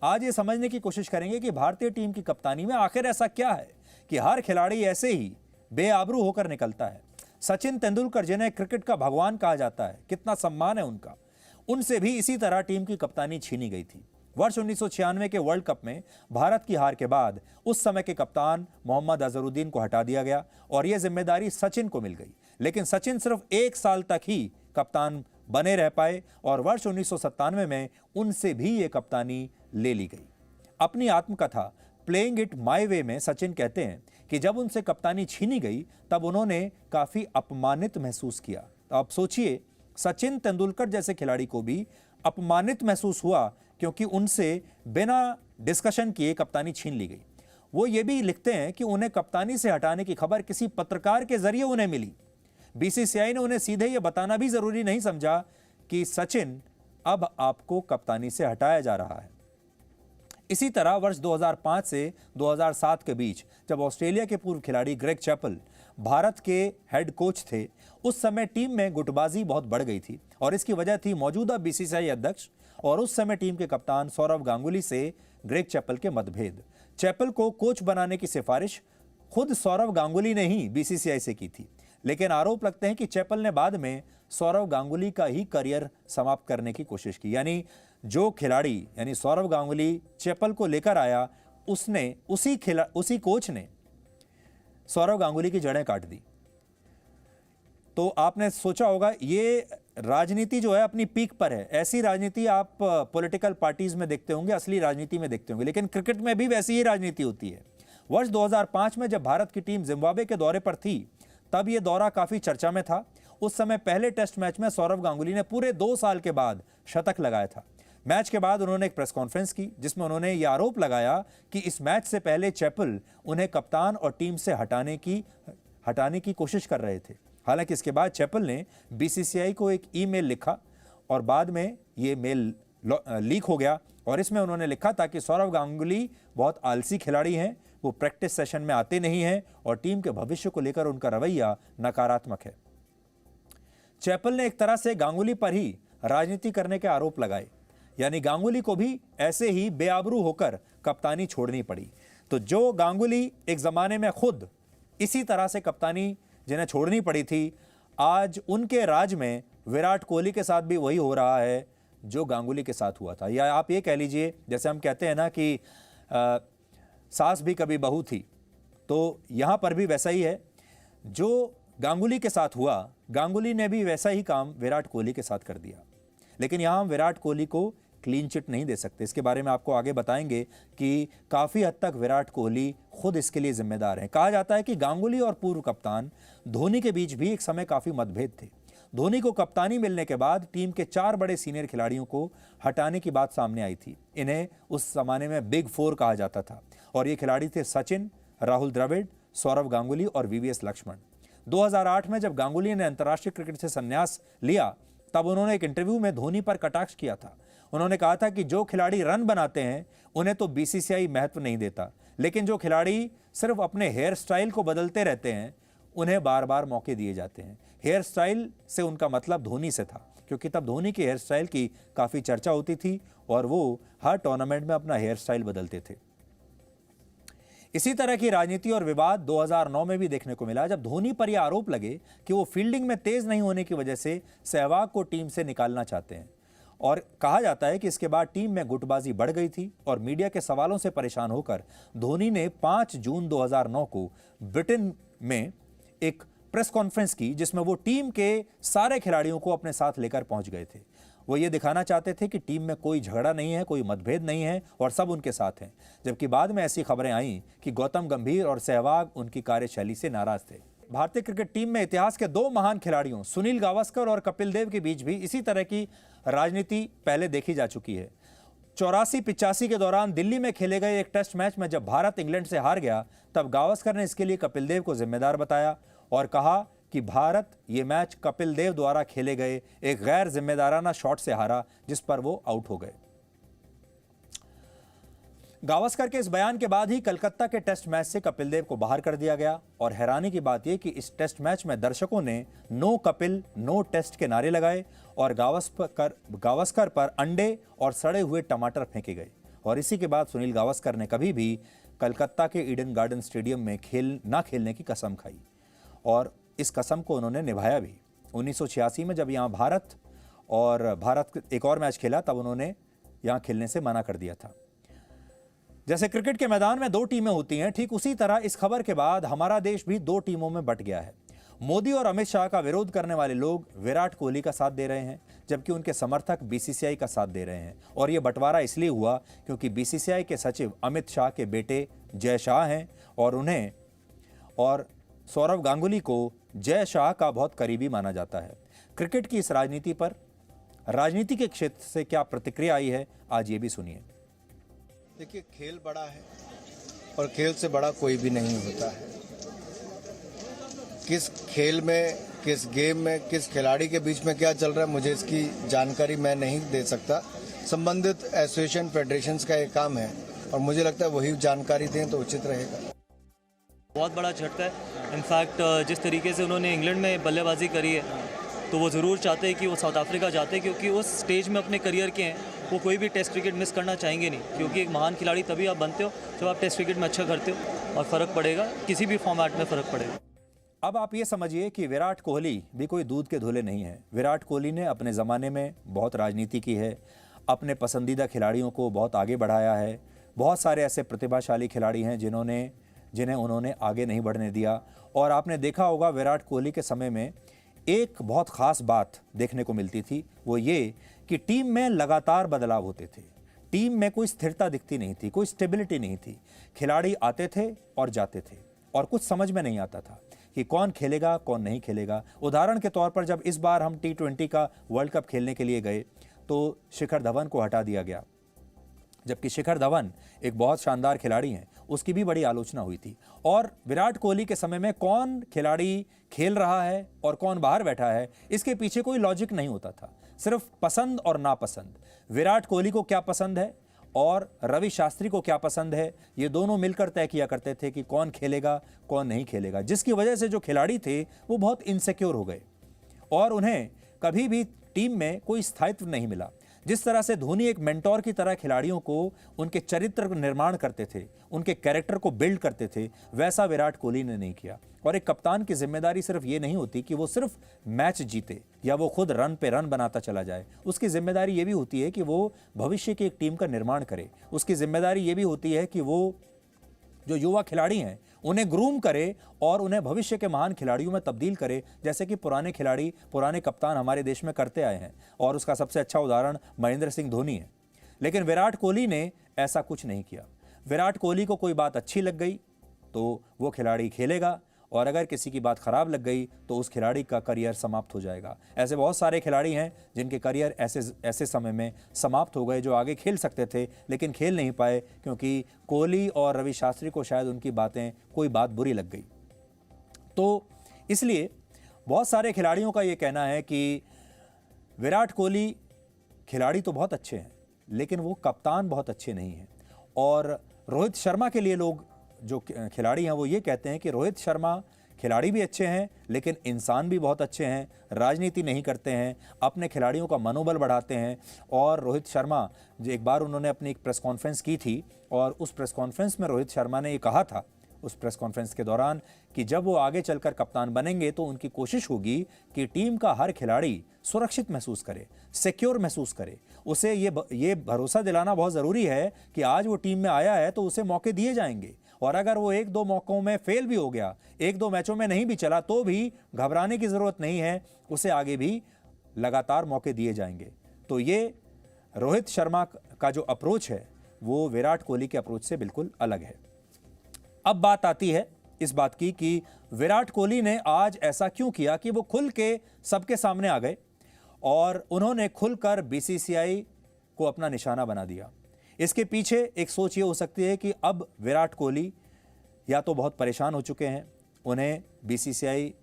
आज ये समझने की कोशिश करेंगे कि भारतीय टीम की कप्तानी में आखिर ऐसा क्या है कि हर खिलाड़ी ऐसे ही बेआबरू होकर निकलता है। सचिन तेंदुलकर, जिन्हें क्रिकेट का भगवान कहा जाता है, कितना सम्मान है उनका, उनसे भी इसी तरह टीम की कप्तानी छीनी गई थी। वर्ष 1996 के वर्ल्ड कप में भारत की हार के बाद उस समय के कप्तान मोहम्मद अजहरुद्दीन को हटा दिया गया और यह जिम्मेदारी सचिन को मिल गई। लेकिन सचिन सिर्फ 1 साल तक ही कप्तान बने रह पाए और वर्ष 1997 में उनसे भी यह कप्तानी ले ली गई। अपनी आत्मकथा प्लेइंग इट माय वे में सचिन कहते हैं कि जब उनसे कप्तानी छीनी गई तब उन्होंने काफी अपमानित महसूस किया। तो आप सोचिए, सचिन तेंदुलकर जैसे खिलाड़ी को भी अपमानित महसूस हुआ क्योंकि उनसे बिना डिस्कशन किए कप्तानी छीन ली गई। वो ये भी लिखते हैं कि उन्हें कप्तानी से हटाने की खबर किसी पत्रकार के जरिए उन्हें मिली। बीसीसीआई ने उन्हें सीधे ये बताना भी जरूरी नहीं समझा कि सचिन, अब आपको कप्तानी से हटाया जा रहा है। इसी तरह वर्ष 2005 से 2007 के बीच जब ऑस्ट्रेलिया के पूर्व खिलाड़ी ग्रेग चैपल भारत के हेड कोच थे, उस समय टीम में गुटबाजी बहुत बढ़ गई थी और इसकी वजह थी मौजूदा बीसीसीआई अध्यक्ष और उस समय टीम के कप्तान सौरव गांगुली से ग्रेग चैपल के मतभेद। चैपल को कोच बनाने की सिफारिश खुद सौरव गांगुली ने ही बीसीसीआई से की थी, लेकिन आरोप लगते हैं कि चैपल ने बाद में सौरव गांगुली का ही करियर समाप्त करने की कोशिश की। यानी जो खिलाड़ी यानी सौरव गांगुली चैपल को लेकर आया, उसने उसी कोच ने सौरव गांगुली की जड़ें काट दी। तो आपने सोचा होगा, ये राजनीति जो है अपनी पीक पर है। ऐसी राजनीति आप पॉलिटिकल पार्टीज में देखते होंगे, असली राजनीति में देखते होंगे, लेकिन क्रिकेट में भी वैसी ही राजनीति होती है। वर्ष 2005 में जब भारत की टीम जिम्बाब्वे के दौरे पर थी, तब यह दौरा काफी चर्चा में था। उस समय पहले टेस्ट मैच में सौरव गांगुली ने पूरे 2 साल के बाद शतक लगाया था। मैच के बाद उन्होंने एक प्रेस कॉन्फ्रेंस की जिसमें उन्होंने यह आरोप लगाया कि इस मैच से पहले चैपल उन्हें कप्तान और टीम से हटाने की कोशिश कर रहे थे। हालांकि इसके बाद चैपल ने बीसीसीआई को एक ईमेल लिखा और बाद में ये मेल लीक हो गया और इसमें उन्होंने लिखा था कि सौरव गांगुली बहुत आलसी खिलाड़ी हैं, वो प्रैक्टिस सेशन में आते नहीं हैं और टीम के भविष्य को लेकर उनका रवैया नकारात्मक है। चैपल ने एक तरह से गांगुली पर ही राजनीति करने के आरोप लगाए, यानी गांगुली को भी ऐसे ही बेआबरू होकर कप्तानी छोड़नी पड़ी। तो जो गांगुली एक जमाने में खुद इसी तरह से कप्तानी जिन्हें छोड़नी पड़ी थी, आज उनके राज में विराट कोहली के साथ भी वही हो रहा है जो गांगुली के साथ हुआ था। या आप ये कह लीजिए, जैसे हम कहते हैं ना कि सास भी कभी बहू थी, तो यहां पर भी वैसा ही है। जो गांगुली के साथ हुआ, गांगुली ने भी वैसा ही काम विराट कोहली के साथ कर दिया। लेकिन यहां हम विराट कोहली को क्लीन चिट नहीं दे सकते। इसके बारे में आपको आगे बताएंगे कि काफ़ी हद तक विराट कोहली खुद इसके लिए जिम्मेदार हैं। कहा जाता है कि गांगुली और पूर्व कप्तान धोनी के बीच भी एक समय काफ़ी मतभेद थे। धोनी को कप्तानी मिलने के बाद टीम के 4 बड़े सीनियर खिलाड़ियों को हटाने की बात सामने आई थी। इन्हें उस जमाने में बिग 4 कहा जाता था और ये खिलाड़ी थे सचिन, राहुल द्रविड़, सौरव गांगुली और वीवीएस लक्ष्मण। 2008 में जब गांगुली ने अंतर्राष्ट्रीय क्रिकेट से संन्यास लिया, तब उन्होंने एक इंटरव्यू में धोनी पर कटाक्ष किया था। उन्होंने कहा था कि जो खिलाड़ी रन बनाते हैं उन्हें तो बीसीसीआई महत्व नहीं देता, लेकिन जो खिलाड़ी सिर्फ अपने हेयर स्टाइल को बदलते रहते हैं उन्हें बार बार मौके दिए जाते हैं। हेयर स्टाइल से उनका मतलब धोनी से था, क्योंकि तब धोनी के हेयर स्टाइल की काफ़ी चर्चा होती थी और वो हर टूर्नामेंट में अपना हेयर स्टाइल बदलते थे। इसी तरह की राजनीति और विवाद 2009 में भी देखने को मिला, जब धोनी पर यह आरोप लगे कि वो फील्डिंग में तेज नहीं होने की वजह से सहवाग को टीम से निकालना चाहते हैं। और कहा जाता है कि इसके बाद टीम में गुटबाजी बढ़ गई थी और मीडिया के सवालों से परेशान होकर धोनी ने 5 जून 2009 को ब्रिटेन में एक प्रेस कॉन्फ्रेंस की जिसमें वो टीम के सारे खिलाड़ियों को अपने साथ लेकर पहुंच गए थे। वो ये दिखाना चाहते थे कि टीम में कोई झगड़ा नहीं है, कोई मतभेद नहीं है और सब उनके साथ हैं। जबकि बाद में ऐसी खबरें आईं कि गौतम गंभीर और सहवाग उनकी कार्यशैली से नाराज थे। भारतीय क्रिकेट टीम में इतिहास के 2 महान खिलाड़ियों सुनील गावस्कर और कपिल देव के बीच भी इसी तरह की राजनीति पहले देखी जा चुकी है। 84-85 के दौरान दिल्ली में खेले गए एक टेस्ट मैच में जब भारत इंग्लैंड से हार गया, तब गावस्कर ने इसके लिए कपिल देव को जिम्मेदार बताया और कहा कि भारत ये मैच कपिल देव द्वारा खेले गए एक गैर जिम्मेदाराना शॉट से हारा, जिस पर वो आउट हो गए। गावस्कर के इस बयान के बाद ही कलकत्ता के टेस्ट मैच से कपिल देव को बाहर कर दिया गया और हैरानी की बात यह कि इस टेस्ट मैच में दर्शकों ने नो कपिल नो टेस्ट के नारे लगाए और गावस्कर पर अंडे और सड़े हुए टमाटर फेंके गए। और इसी के बाद सुनील गावस्कर ने कभी भी कलकत्ता के ईडन गार्डन स्टेडियम में खेलने की कसम खाई और इस कसम को उन्होंने निभाया भी। 1986 में जब यहाँ भारत एक और मैच खेला तब उन्होंने यहाँ खेलने से मना कर दिया था। जैसे क्रिकेट के मैदान में 2 टीमें होती हैं, ठीक उसी तरह इस खबर के बाद हमारा देश भी 2 टीमों में बंट गया है। मोदी और अमित शाह का विरोध करने वाले लोग विराट कोहली का साथ दे रहे हैं, जबकि उनके समर्थक बीसीसीआई का साथ दे रहे हैं। और यह बंटवारा इसलिए हुआ क्योंकि बीसीसीआई के सचिव अमित शाह के बेटे जय शाह हैं और सौरव गांगुली को जय शाह का बहुत करीबी माना जाता है। क्रिकेट की इस राजनीति पर राजनीति के क्षेत्र से क्या प्रतिक्रिया आई है, आज ये भी सुनिए। देखिए, खेल बड़ा है और खेल से बड़ा कोई भी नहीं होता है। किस खेल में, किस गेम में, किस खिलाड़ी के बीच में क्या चल रहा है, मुझे इसकी जानकारी मैं नहीं दे सकता। संबंधित एसोसिएशन फेडरेशंस का ये काम है और मुझे लगता है वही जानकारी दें तो उचित रहेगा। बहुत बड़ा झटका है। इनफैक्ट जिस तरीके से उन्होंने इंग्लैंड में बल्लेबाजी करी है तो वो ज़रूर चाहते हैं कि वो साउथ अफ्रीका जाते हैं, क्योंकि उस स्टेज में अपने करियर के हैं। वो कोई भी टेस्ट क्रिकेट मिस करना चाहेंगे नहीं, क्योंकि एक महान खिलाड़ी तभी आप बनते हो जब आप टेस्ट क्रिकेट में अच्छा करते हो और फ़र्क पड़ेगा, किसी भी फॉर्मेट में फ़र्क पड़ेगा। अब आप ये समझिए कि विराट कोहली भी कोई दूध के धोले नहीं है। विराट कोहली ने अपने ज़माने में बहुत राजनीति की है, अपने पसंदीदा खिलाड़ियों को बहुत आगे बढ़ाया है। बहुत सारे ऐसे प्रतिभाशाली खिलाड़ी हैं जिन्हें उन्होंने आगे नहीं बढ़ने दिया। और आपने देखा होगा विराट कोहली के समय में एक बहुत ख़ास बात देखने को मिलती थी, वो ये कि टीम में लगातार बदलाव होते थे। टीम में कोई स्थिरता दिखती नहीं थी, कोई स्टेबिलिटी नहीं थी। खिलाड़ी आते थे और जाते थे और कुछ समझ में नहीं आता था कि कौन खेलेगा कौन नहीं खेलेगा। उदाहरण के तौर पर जब इस बार हम T20 का वर्ल्ड कप खेलने के लिए गए तो शिखर धवन को हटा दिया गया, जबकि शिखर धवन एक बहुत शानदार खिलाड़ी हैं, उसकी भी बड़ी आलोचना हुई थी। और विराट कोहली के समय में कौन खिलाड़ी खेल रहा है और कौन बाहर बैठा है, इसके पीछे कोई लॉजिक नहीं होता था, सिर्फ पसंद और नापसंद। विराट कोहली को क्या पसंद है और रवि शास्त्री को क्या पसंद है, ये दोनों मिलकर तय किया करते थे कि कौन खेलेगा कौन नहीं खेलेगा, जिसकी वजह से जो खिलाड़ी थे वो बहुत इनसिक्योर हो गए और उन्हें कभी भी टीम में कोई स्थायित्व नहीं मिला। जिस तरह से धोनी एक मेंटोर की तरह खिलाड़ियों को उनके चरित्र का निर्माण करते थे, उनके कैरेक्टर को बिल्ड करते थे, वैसा विराट कोहली ने नहीं किया। और एक कप्तान की जिम्मेदारी सिर्फ ये नहीं होती कि वो सिर्फ मैच जीते या वो खुद रन पे रन बनाता चला जाए। उसकी जिम्मेदारी ये भी होती है कि वो भविष्य की एक टीम का निर्माण करे। उसकी जिम्मेदारी ये भी होती है कि वो जो युवा खिलाड़ी हैं उन्हें ग्रूम करे और उन्हें भविष्य के महान खिलाड़ियों में तब्दील करे, जैसे कि पुराने खिलाड़ी, पुराने कप्तान हमारे देश में करते आए हैं। और उसका सबसे अच्छा उदाहरण महेंद्र सिंह धोनी है। लेकिन विराट कोहली ने ऐसा कुछ नहीं किया। विराट कोहली को कोई बात अच्छी लग गई तो वो खिलाड़ी खेलेगा और अगर किसी की बात खराब लग गई तो उस खिलाड़ी का करियर समाप्त हो जाएगा। ऐसे बहुत सारे खिलाड़ी हैं जिनके करियर ऐसे समय में समाप्त हो गए, जो आगे खेल सकते थे लेकिन खेल नहीं पाए क्योंकि कोहली और रवि शास्त्री को शायद उनकी कोई बात बुरी लग गई। तो इसलिए बहुत सारे खिलाड़ियों का ये कहना है कि विराट कोहली खिलाड़ी तो बहुत अच्छे हैं लेकिन वो कप्तान बहुत अच्छे नहीं हैं। और रोहित शर्मा के लिए लोग जो खिलाड़ी हैं वो ये कहते हैं कि रोहित शर्मा खिलाड़ी भी अच्छे हैं लेकिन इंसान भी बहुत अच्छे हैं, राजनीति नहीं करते हैं, अपने खिलाड़ियों का मनोबल बढ़ाते हैं। और रोहित शर्मा एक बार उन्होंने अपनी एक प्रेस कॉन्फ्रेंस की थी और उस प्रेस कॉन्फ्रेंस में रोहित शर्मा ने ये कहा था उस प्रेस कॉन्फ्रेंस के दौरान कि जब वो आगे चलकर कप्तान बनेंगे तो उनकी कोशिश होगी कि टीम का हर खिलाड़ी सुरक्षित महसूस करे, सिक्योर महसूस करे। उसे ये भरोसा दिलाना बहुत ज़रूरी है कि आज वो टीम में आया है तो उसे मौके दिए जाएंगे और अगर वो 1-2 मौक़ों में फेल भी हो गया, 1-2 मैचों में नहीं भी चला तो भी घबराने की ज़रूरत नहीं है, उसे आगे भी लगातार मौके दिए जाएंगे। तो ये रोहित शर्मा का जो अप्रोच है वो विराट कोहली के अप्रोच से बिल्कुल अलग है। अब बात आती है इस बात की कि विराट कोहली ने आज ऐसा क्यों किया कि वो खुल के सबके सामने आ गए और उन्होंने खुलकर बीसीसीआई को अपना निशाना बना दिया। इसके पीछे एक सोच ये हो सकती है कि अब विराट कोहली या तो बहुत परेशान हो चुके हैं, उन्हें बीसीसीआई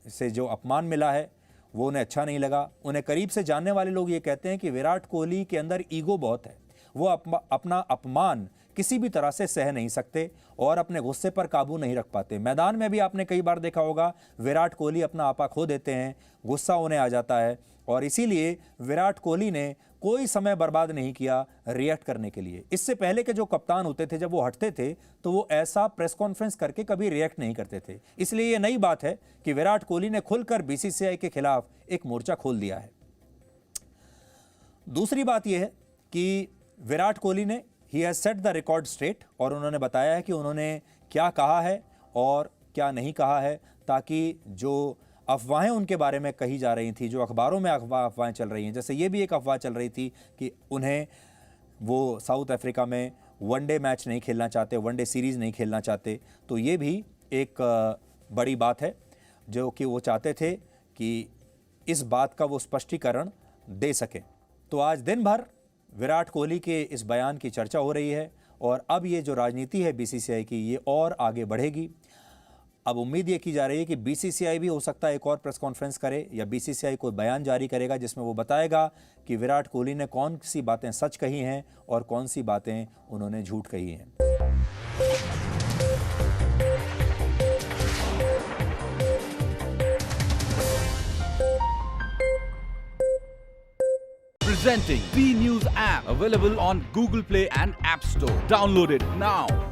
से जो अपमान मिला है वो उन्हें अच्छा नहीं लगा। उन्हें करीब से जानने वाले लोग ये कहते हैं कि विराट कोहली के अंदर ईगो बहुत है, वो अपना अपमान किसी भी तरह से सह नहीं सकते और अपने गुस्से पर काबू नहीं रख पाते। मैदान में भी आपने कई बार देखा होगा विराट कोहली अपना आपा खो देते हैं, गुस्सा उन्हें आ जाता है और इसीलिए विराट कोहली ने कोई समय बर्बाद नहीं किया रिएक्ट करने के लिए। इससे पहले के जो कप्तान होते थे, जब वो हटते थे तो वो ऐसा प्रेस कॉन्फ्रेंस करके कभी रिएक्ट नहीं करते थे। इसलिए ये नई बात है कि विराट कोहली ने खुलकर बीसीसीआई के खिलाफ एक मोर्चा खोल दिया है। दूसरी बात यह है कि विराट कोहली ने he has set the record straight, और उन्होंने बताया है कि उन्होंने क्या कहा है और क्या नहीं कहा है, ताकि जो अफवाहें उनके बारे में कही जा रही थी, जो अखबारों में अफवाहें चल रही हैं, जैसे ये भी एक अफवाह चल रही थी कि उन्हें वो साउथ अफ्रीका में वनडे मैच नहीं खेलना चाहते, वनडे सीरीज़ नहीं खेलना चाहते, तो ये भी एक बड़ी बात है जो कि वो चाहते थे कि इस बात का वो स्पष्टीकरण दे सकें। तो आज दिन भर विराट कोहली के इस बयान की चर्चा हो रही है, और अब ये जो राजनीति है बीसीसीआई की, ये और आगे बढ़ेगी। अब उम्मीद ये की जा रही है कि बीसीसीआई भी हो सकता है एक और प्रेस कॉन्फ्रेंस करे, या बीसीसीआई कोई बयान जारी करेगा जिसमें वो बताएगा कि विराट कोहली ने कौन सी बातें सच कही हैं और कौन सी बातें उन्होंने झूठ कही हैं। Presenting B News app, available on Google Play and App Store. Download it now.